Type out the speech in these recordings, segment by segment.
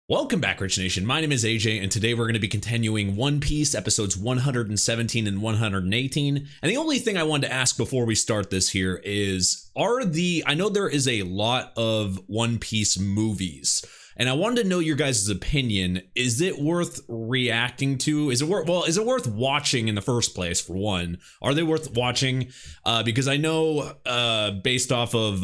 Welcome back, Rich Nation. My name is AJ, and today we're going to be continuing One Piece episodes 117 and 118. And the only thing I wanted to ask before we start this here is, I know there is a lot of One Piece movies, and I wanted to know your guys' opinion. Is it worth reacting to? Is it worth watching in the first place, for one? Are they worth watching? Because I know, based off of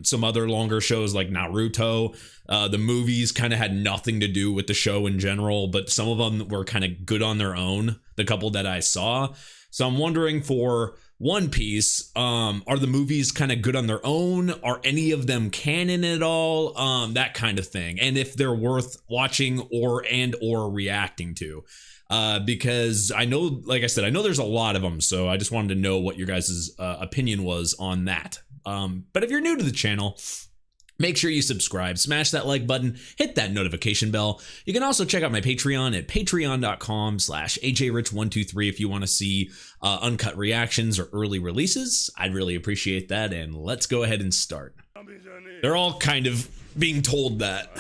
some other longer shows like Naruto, the movies kind of had nothing to do with the show in general, but some of them were kind of good on their own, the couple that I saw. So I'm wondering, for One Piece, are the movies kind of good on their own? Are any of them canon at all? That kind of thing. And if they're worth watching or reacting to. Because I know, like I said, I know there's a lot of them, so I just wanted to know what your guys' opinion was on that. But if you're new to the channel, make sure you subscribe, smash that like button, hit that notification bell. You can also check out my Patreon at patreon.com/ajrich123 if you want to see uncut reactions or early releases. I'd really appreciate that, and let's go ahead and start. They're all kind of being told that.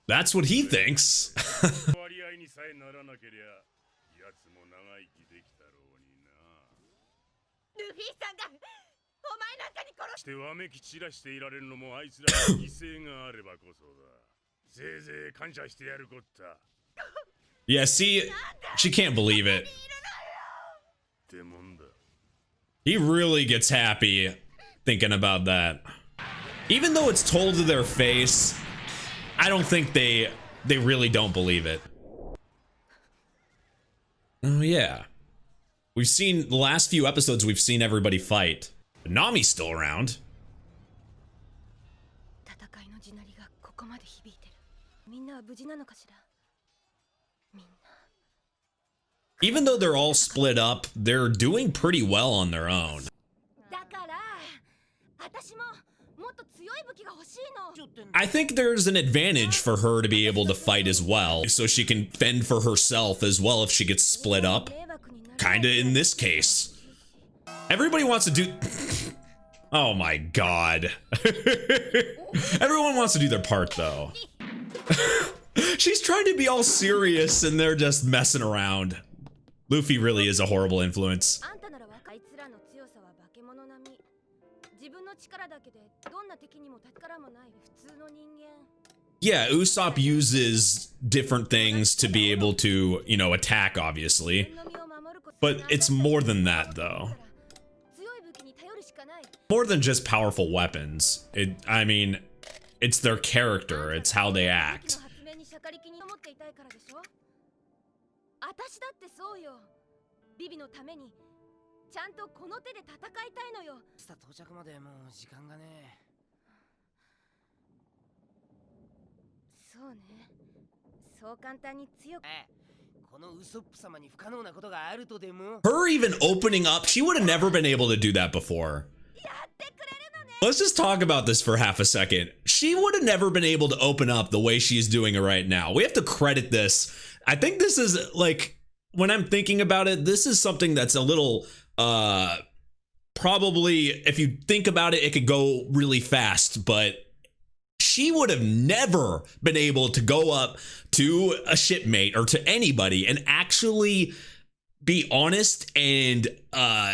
That's what he thinks. Yeah, see, she can't believe it. He really gets happy thinking about that. Even though it's told to their face, I don't think they really don't believe it. Oh yeah. We've seen the last few episodes, we've seen everybody fight. But Nami's still around. Even though they're all split up, they're doing pretty well on their own. I think there's an advantage for her to be able to fight as well, so she can fend for herself as well if she gets split up. Kinda in this case. Everybody wants to do... Oh my god. Everyone wants to do their part though. She's trying to be all serious and they're just messing around. Luffy really is a horrible influence. Yeah, Usopp uses different things to be able to, you know, attack, obviously. But it's more than that, though. More than just powerful weapons. I mean, it's their character, it's how they act. Her even opening up, she would have never been able to do that before. Let's just talk about this for half a second. She would have never been able to open up the way she's doing it right now. We have to credit this. I think this is, like, when I'm thinking about it, this is something that's a little, probably, if you think about it, it could go really fast, but she would have never been able to go up to a shipmate or to anybody and actually be honest and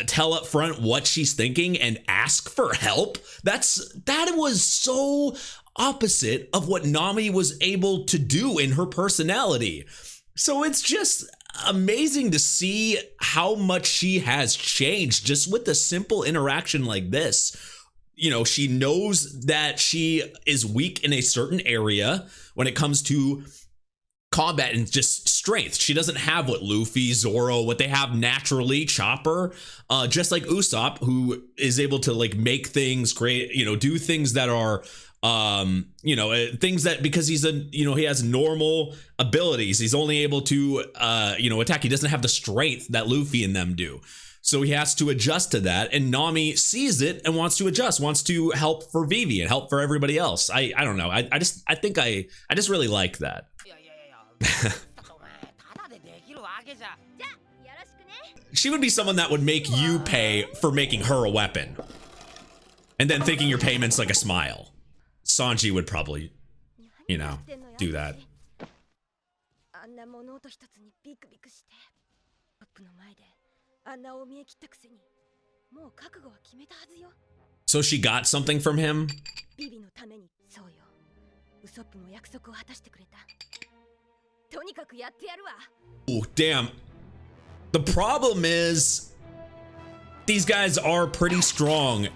tell up front what she's thinking and ask for help. That was so opposite of what Nami was able to do in her personality. So it's just amazing to see how much she has changed just with a simple interaction like this. You know, she knows that she is weak in a certain area when it comes to combat and just strength. She doesn't have what Luffy, Zoro, what they have naturally, Chopper, just like Usopp, who is able to, like, make things great, you know, do things that are, you know, things that, because he's he has normal abilities. He's only able to, you know, attack. He doesn't have the strength that Luffy and them do. So he has to adjust to that, and Nami sees it and wants to adjust, wants to help for Vivi and help for everybody else. I don't know. I just really like that. She would be someone that would make you pay for making her a weapon, and then thinking your payment's like a smile. Sanji would probably, you know, do that. So she got something from him? Oh, damn. The problem is, these guys are pretty strong.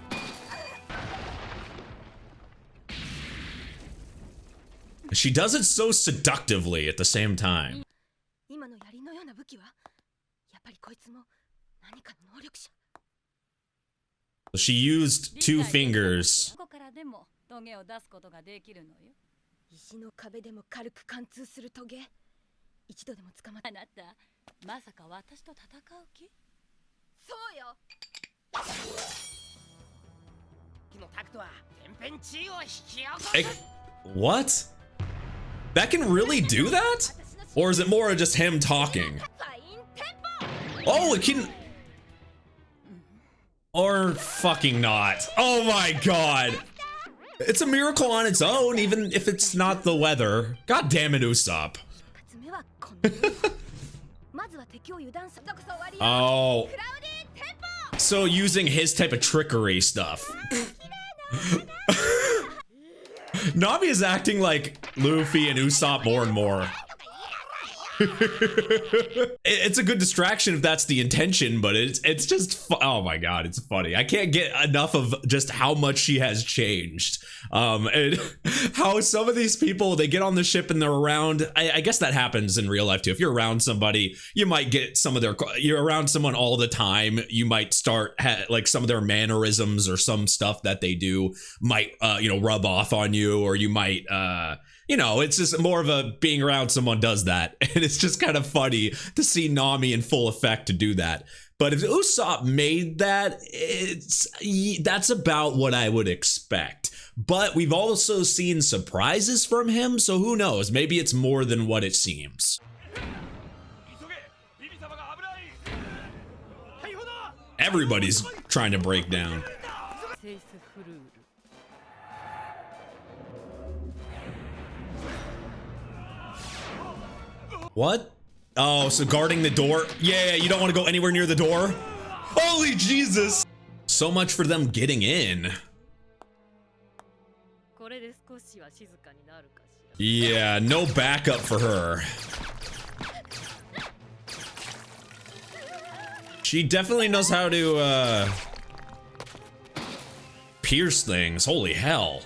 She does it so seductively at the same time. She used 2 fingers. What? That can really do that? Or is it more of just him talking? Oh, it can... Or fucking not. Oh my god. It's a miracle on its own, even if it's not the weather. God damn it, Usopp. Oh. So using his type of trickery stuff. Nami is acting like Luffy and Usopp more and more. It's a good distraction if that's the intention, but it's just oh my god, it's funny. I can't get enough of just how much she has changed, and how some of these people, they get on the ship and they're around. I guess that happens in real life too. If you're around somebody, you might get some of their. You're around someone all the time, you might start like some of their mannerisms or some stuff that they do might you know, rub off on you, or you might you know, it's just more of a being around someone does that. And it's just kind of funny to see Nami in full effect to do that. But if Usopp made that, that's about what I would expect. But we've also seen surprises from him, so who knows? Maybe it's more than what it seems. Everybody's trying to break down. What? Oh, so guarding the door? Yeah, you don't want to go anywhere near the door? Holy Jesus! So much for them getting in. Yeah, no backup for her. She definitely knows how to, pierce things. Holy hell.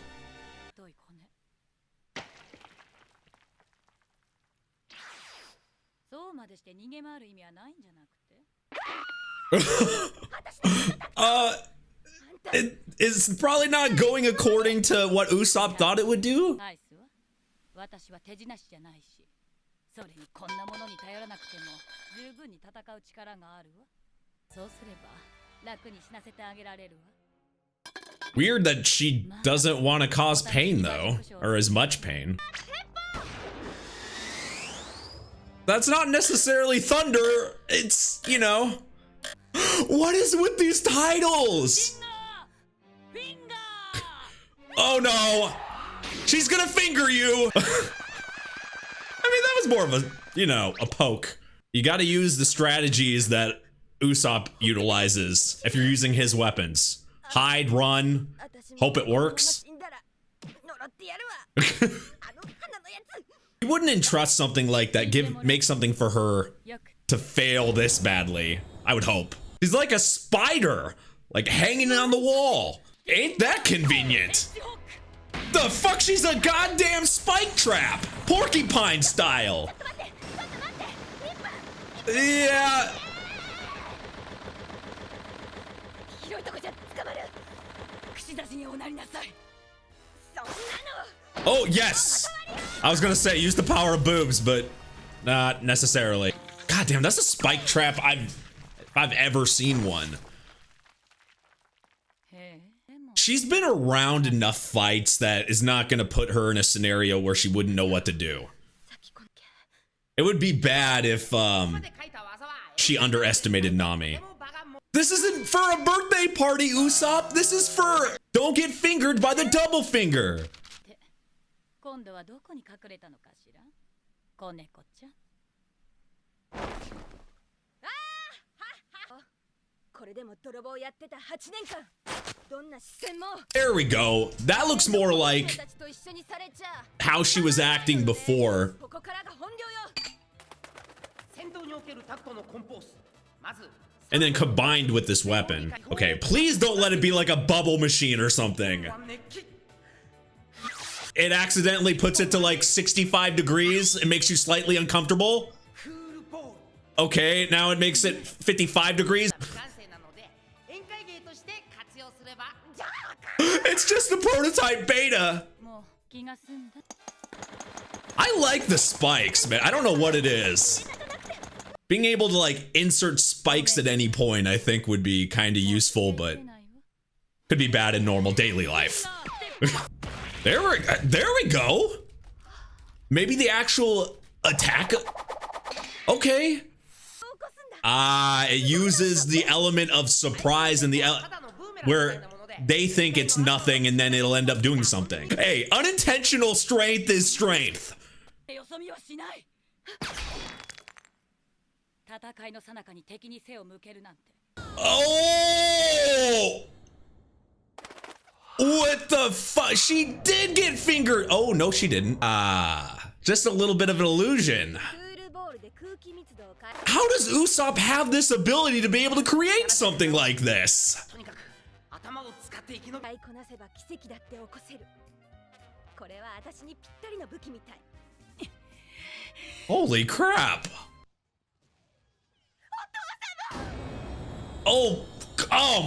It's probably not going according to what Usopp thought it would do. Weird that she doesn't want to cause pain though, or as much pain. That's not necessarily thunder, it's, you know. What is with these titles? Oh no, she's gonna finger you. I mean, that was more of a, you know, a poke. You gotta use the strategies that Usopp utilizes if you're using his weapons. Hide, run, hope it works. You wouldn't entrust something like that, make something for her to fail this badly, I would hope. She's like a spider, like hanging on the wall. Ain't that convenient? The fuck, she's a goddamn spike trap, porcupine style. Yeah. Oh, yes. I was gonna say use the power of boobs, but not necessarily. God damn, that's a spike trap if I've ever seen one. She's been around enough fights that is not gonna put her in a scenario where she wouldn't know what to do. It would be bad if she underestimated Nami. This isn't for a birthday party, Usopp. This is for don't get fingered by the double finger. There we go. That looks more like how she was acting before. And then combined with this weapon. Okay, please don't let it be like a bubble machine or something. It accidentally puts it to like 65 degrees. It makes you slightly uncomfortable. Okay, now it makes it 55 degrees. It's just the prototype beta. I like the spikes, man. I don't know what it is. Being able to like insert spikes at any point, I think would be kind of useful, but could be bad in normal daily life. There we go. Maybe the actual attack. Okay. It uses the element of surprise and the where they think it's nothing and then it'll end up doing something. Hey, unintentional strength is strength. Oh! What the fuck? She did get fingered. Oh, no, she didn't. Just a little bit of an illusion. How does Usopp have this ability to be able to create something like this? Holy crap. Oh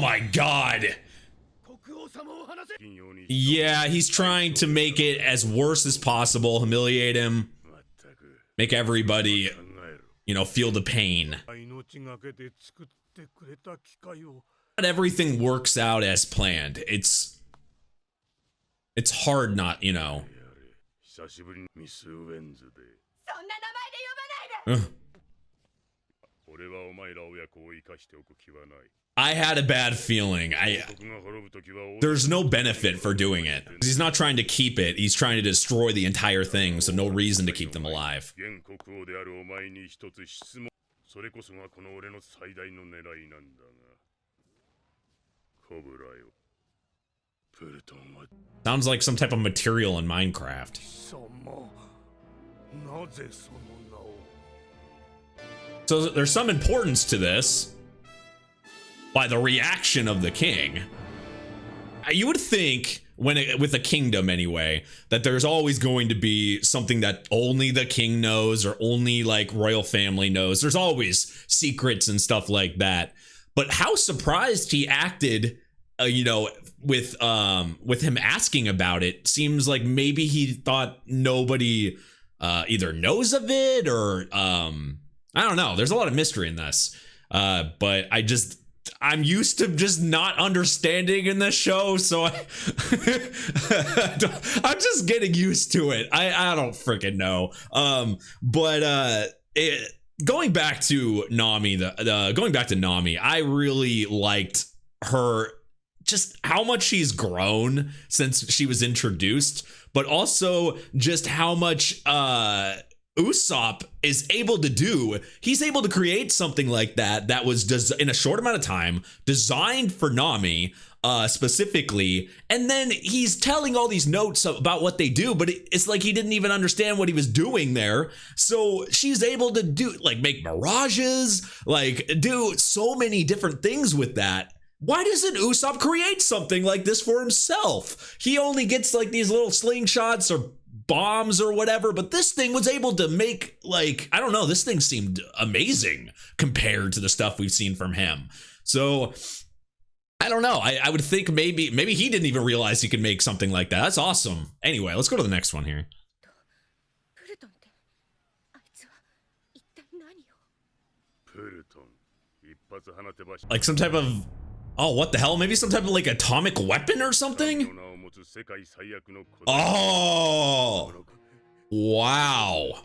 my god. Yeah, he's trying to make it as worse as possible, humiliate him, make everybody, you know, feel the pain. Not everything works out as planned. It's hard not, you know. I had a bad feeling. There's no benefit for doing it. He's not trying to keep it. He's trying to destroy the entire thing, so no reason to keep them alive. Sounds like some type of material in Minecraft. So there's some importance to this by the reaction of the king. You would think with a kingdom anyway, that there's always going to be something that only the king knows or only like royal family knows. There's always secrets and stuff like that. But how surprised he acted, you know, with him asking about it, seems like maybe he thought nobody either knows of it or I don't know. There's a lot of mystery in this, but I'm used to just not understanding in this show, so I'm just getting used to it. I don't freaking know. Going back to Nami, I really liked her, just how much she's grown since she was introduced, but also just how much Usopp is able to do. He's able to create something like that was in a short amount of time designed for Nami specifically, and then he's telling all these notes about what they do, but it's like he didn't even understand what he was doing there. So she's able to do, like, make mirages, like do so many different things with that. Why doesn't Usopp create something like this for himself? He only gets like these little slingshots or bombs or whatever, but this thing was able to make, like, I don't know, this thing seemed amazing compared to the stuff we've seen from him. So I don't know. I would think maybe he didn't even realize he could make something like that. That's awesome. Anyway, let's go to the next one here. Like some type of, oh, what the hell? Maybe some type of like atomic weapon or something? Oh, wow.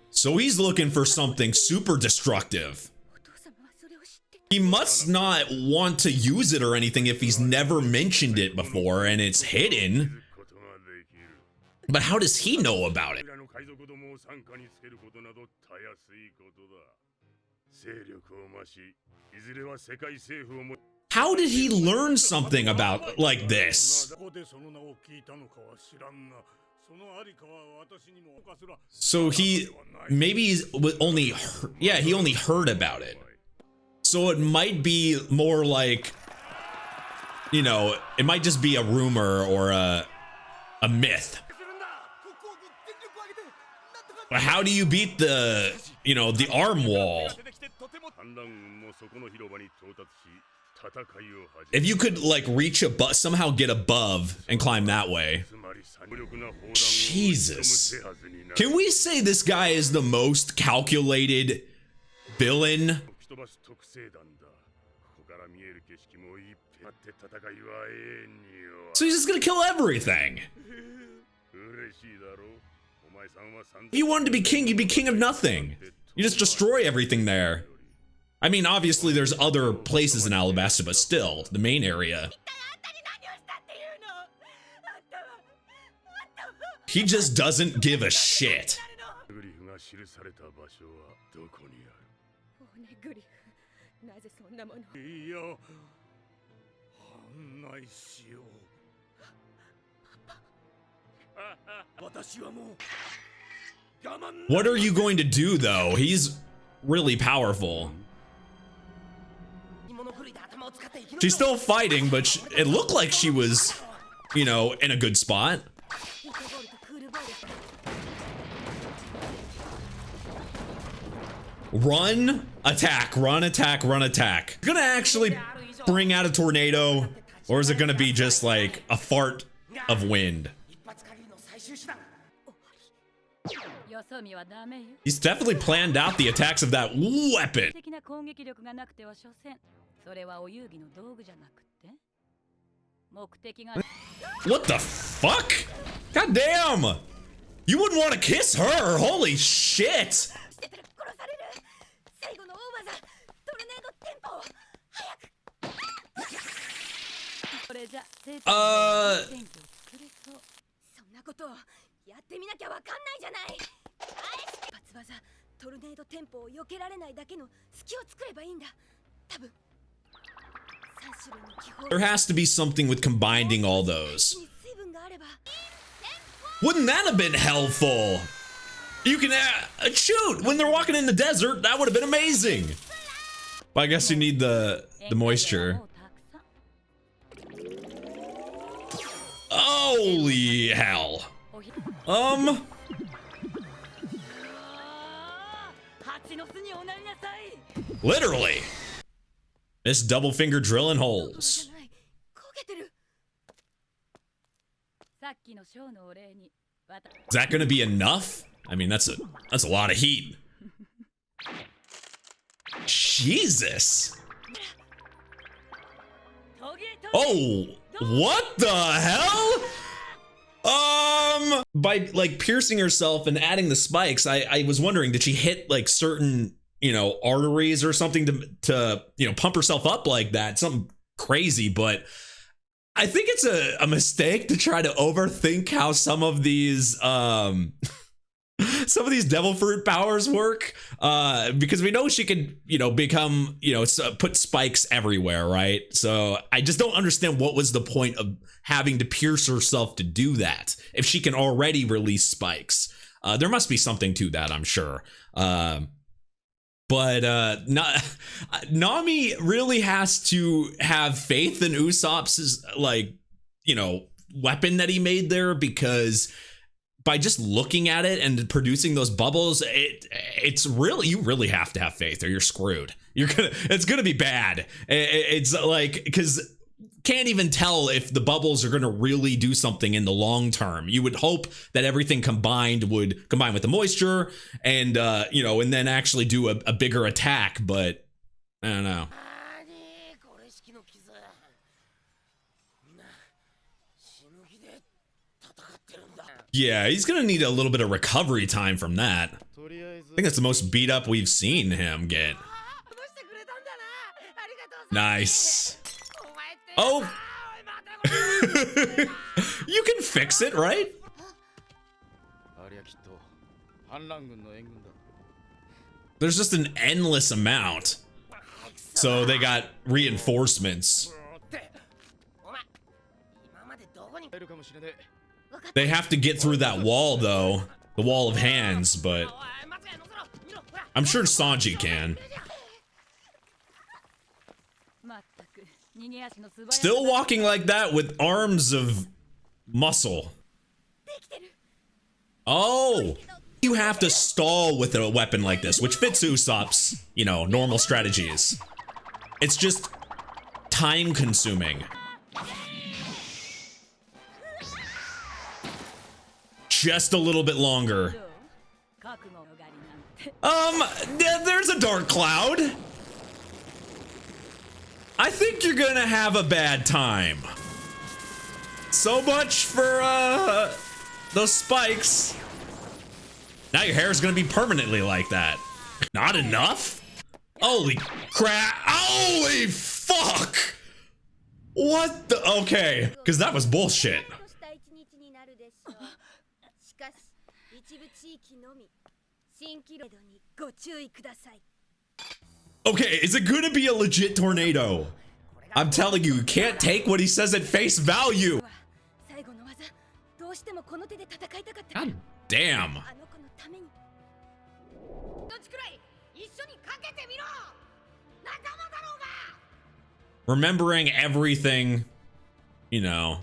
So he's looking for something super destructive. He must not want to use it or anything if he's never mentioned it before and it's hidden. But how does he know about it? How did he learn something about like this? So he only heard about it. So it might be more like, you know, it might just be a rumor or a myth. But how do you beat the, you know, the arm wall? If you could like reach somehow get above and climb that way. Jesus. Can we say this guy is the most calculated villain? So he's just gonna kill everything. If you wanted to be king, you'd be king of nothing. You just destroy everything there. I mean, obviously there's other places in Alabasta, but still, the main area. He just doesn't give a shit. What are you going to do, though? He's really powerful. She's still fighting, but it looked like she was, you know, in a good spot. Run, attack, run, attack, run, attack. Gonna actually bring out a tornado, or is it gonna be just like a fart of wind? He's definitely planned out the attacks of that weapon. What the fuck? God damn! You wouldn't want to kiss her! Holy shit! There has to be something with combining all those. Wouldn't that have been helpful? You can shoot when they're walking in the desert. That would have been amazing. But I guess you need the moisture. Holy hell. Literally. This double finger drilling holes. Is that gonna be enough? I mean, that's a lot of heat. Jesus. Oh, what the hell? By like piercing herself and adding the spikes, I was wondering, did she hit like certain, you know, arteries or something to you know, pump herself up like that? Something crazy, but I think it's a mistake to try to overthink how some of these devil fruit powers work, because we know she can, you know, become, you know, put spikes everywhere, right? So I just don't understand what was the point of having to pierce herself to do that if she can already release spikes. There must be something to that, I'm sure. But Nami really has to have faith in Usopp's, like, you know, weapon that he made there, because by just looking at it and producing those bubbles, it's really, you really have to have faith or you're screwed. It's gonna be bad. It's like, because can't even tell if the bubbles are gonna really do something in the long term. You would hope that everything would combine with the moisture and you know, and then actually do a bigger attack, but I don't know. Yeah, he's gonna need a little bit of recovery time from that. I think that's the most beat up we've seen him get. Nice. Oh. You can fix it, right? There's just an endless amount. So they got reinforcements. They have to get through that wall though. The wall of hands, but I'm sure Sanji can. Still walking like that with arms of muscle. Oh, you have to stall with a weapon like this, which fits Usopp's, you know, normal strategies. It's just time consuming. Just a little bit longer. There's a dark cloud. I think you're gonna have a bad time. So much for those spikes. Now your hair is gonna be permanently like that. Not enough? Holy crap. Holy fuck. What the? Okay, because that was bullshit. Okay, is it gonna be a legit tornado? I'm telling you, you can't take what he says at face value. God damn. Remembering everything, you know.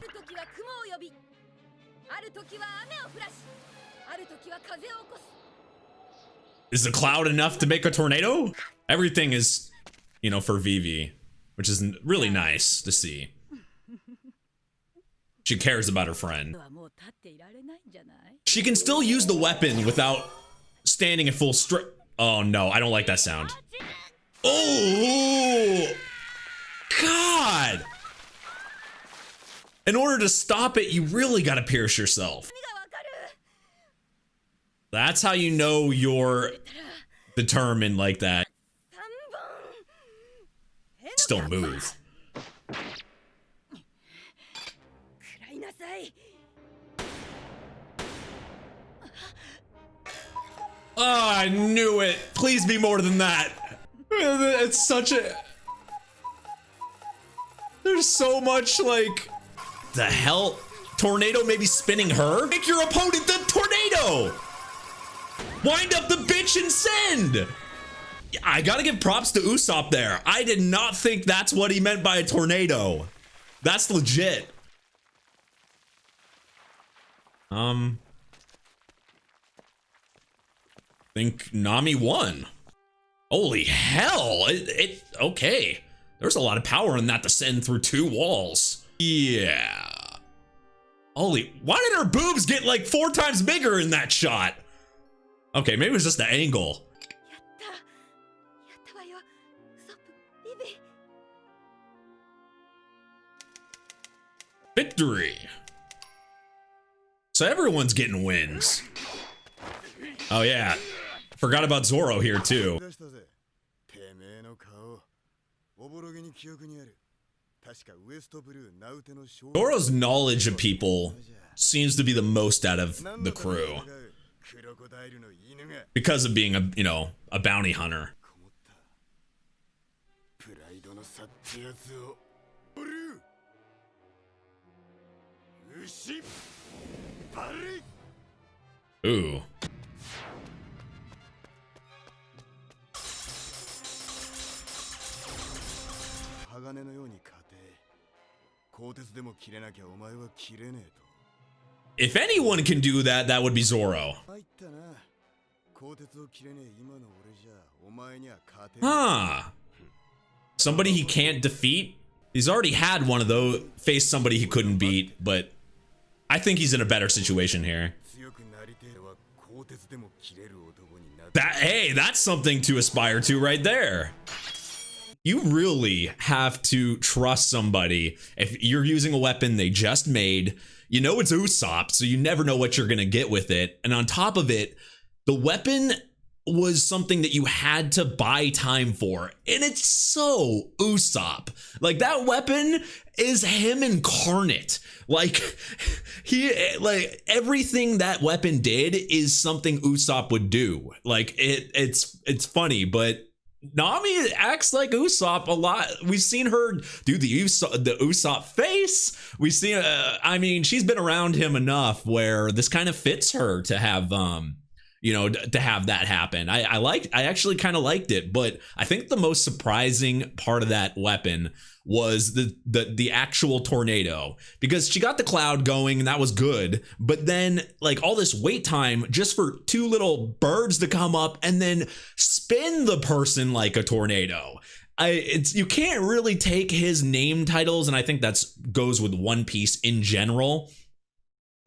Is the cloud enough to make a tornado? Everything is, you know, for Vivi, which is really nice to see. She cares about her friend. She can still use the weapon without standing at full strength. Oh no, I don't like that sound. Oh, God. In order to stop it, you really gotta pierce yourself. That's how you know you're determined like that. Still move. Oh, I knew it. Please be more than that. It's such a... There's so much like... The hell? Tornado maybe spinning her? Make your opponent the tornado! Wind up the bitch and send! I gotta give props to Usopp there. I did not think that's what he meant by a tornado. That's legit. Think Nami won. Holy hell. Okay. There's a lot of power in that to send through 2 walls. Yeah. Holy, why did her boobs get like 4 times bigger in that shot? Okay, maybe it was just the angle. Victory. So everyone's getting wins. Oh yeah. Forgot about Zoro here too. Zoro's knowledge of people seems to be the most out of the crew. Because of being a, you know, a bounty hunter. Ooh. If anyone can do that, that would be Zoro. Huh. Somebody he can't defeat? He's already had one of those, faced somebody he couldn't beat, but I think he's in a better situation here. Hey, that's something to aspire to right there. You really have to trust somebody. If you're using a weapon they just made, you know it's Usopp, so you never know what you're gonna get with it. And on top of it, the weapon was something that you had to buy time for, and it's so Usopp. Like, that weapon is him incarnate. Like, like everything that weapon did is something Usopp would do. Like, it's funny, but Nami acts like Usopp a lot. We've seen her do the Usopp face. We've seen, I mean, she's been around him enough where this kind of fits her to have, to have that happen. I actually kind of liked it, but I think the most surprising part of that weapon was the actual tornado, because she got the cloud going and that was good, but then like all this wait time just for two little birds to come up and then spin the person like a tornado. You can't really take his name titles, and I think that's goes with One Piece in general.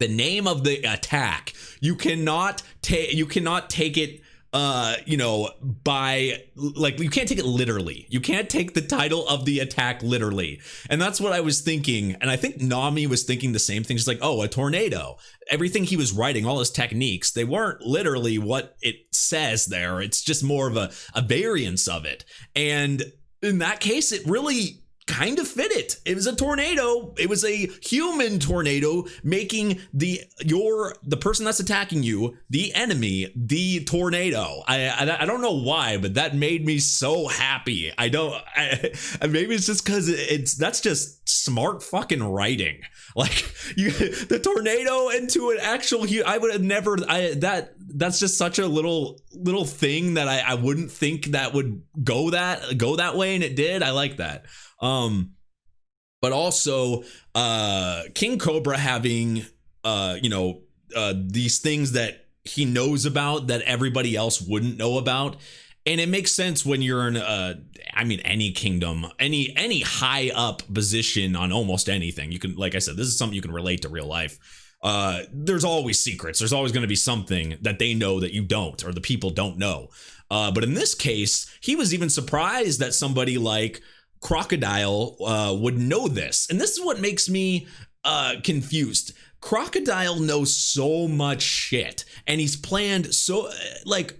The name of the attack, you cannot take it by, like, you can't take it literally. You can't take the title of the attack literally. And that's what I was thinking. And I think Nami was thinking the same thing. She's like, oh, a tornado. Everything he was writing, all his techniques, they weren't literally what it says there. It's just more of a variance of it. And in that case, it really kind of fit it. It was a tornado. It was a human tornado, making the person that's attacking you, the enemy, the tornado. I don't know why, but that made me so happy. Maybe it's just because that's just smart fucking writing. Like, the tornado into an actual I would have never. That's just such a little thing that I wouldn't think that would go that way, and it did. I like that. But also, King Cobra having, these things that he knows about that everybody else wouldn't know about. And it makes sense when you're in any kingdom, any high up position on almost anything. You can, like I said, this is something you can relate to real life. There's always secrets. There's always going to be something that they know that you don't, or the people don't know. But in this case, he was even surprised that somebody like Crocodile would know this. And this is what makes me confused. Crocodile knows so much shit, and he's planned so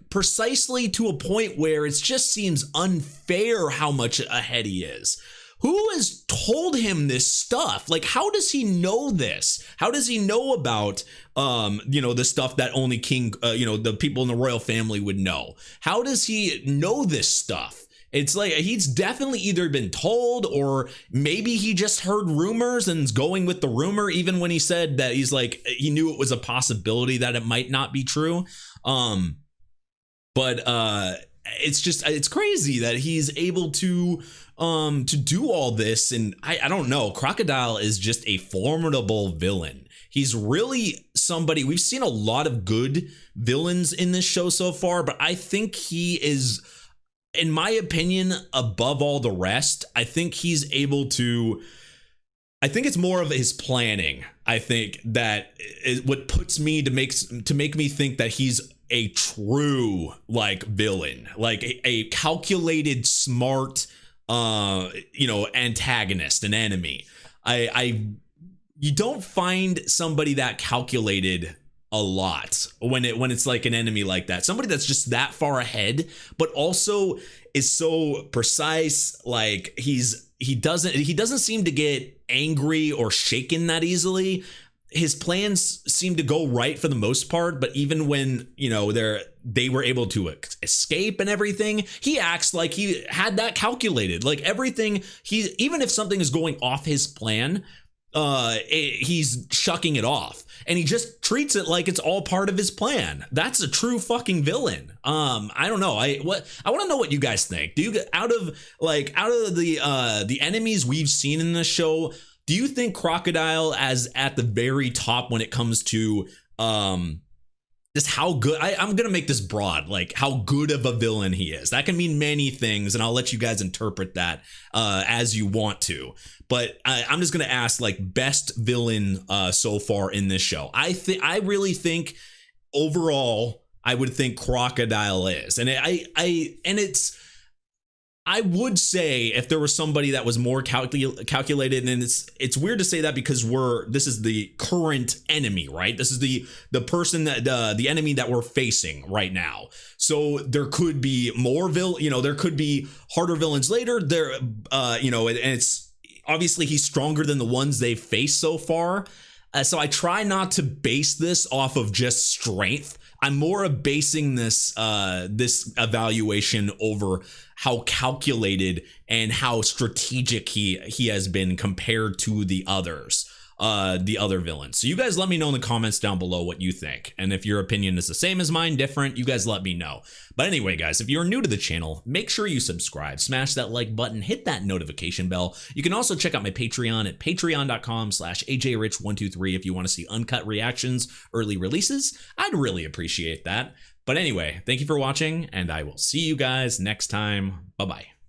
precisely to a point where it just seems unfair how much ahead he is. Who has told him this stuff? Like, how does he know this? How does he know about the stuff that only the people in the royal family would know? How does he know this stuff? It's like he's definitely either been told, or maybe he just heard rumors and is going with the rumor, even when he said that he knew it was a possibility that it might not be true. But it's crazy that he's able to do all this. And I don't know, Crocodile is just a formidable villain. He's really somebody, we've seen a lot of good villains in this show so far, but I think he is, in my opinion, above all the rest. I think he's able to, I think it's more of his planning. I think that is what puts me to make me think that he's a true villain, like a calculated, smart, antagonist, an enemy. You don't find somebody that calculated a lot when it's like an enemy like that, somebody that's just that far ahead, but also is so precise. Like, he doesn't seem to get angry or shaken that easily. His plans seem to go right for the most part, but even when they were able to escape and everything, he acts like he had that calculated. Like, everything, even if something is going off his plan, he's shucking it off, and he just treats it like it's all part of his plan. That's a true fucking villain. I don't know. I want to know what you guys think. Do you, out of the enemies we've seen in the show, do you think Crocodile as at the very top when it comes to just how good, I'm gonna make this broad, like how good of a villain he is? That can mean many things, and I'll let you guys interpret that as you want to. But I'm just gonna ask, best villain so far in this show. I really think overall, I would think Crocodile is, and it's I would say if there was somebody that was more calculated, and it's weird to say that because this is the current enemy, right? This is the person that the enemy that we're facing right now. So there could be more there could be harder villains later. There, and it's obviously he's stronger than the ones they've faced so far. So I try not to base this off of just strength. I'm more of basing this this evaluation over how calculated and how strategic he has been compared to the others, the other villains. So you guys let me know in the comments down below what you think. And if your opinion is the same as mine, different, you guys let me know. But anyway, guys, if you're new to the channel, make sure you subscribe, smash that like button, hit that notification bell. You can also check out my Patreon at patreon.com/ajrich123 if you want to see uncut reactions, early releases. I'd really appreciate that. But anyway, thank you for watching, and I will see you guys next time. Bye-bye.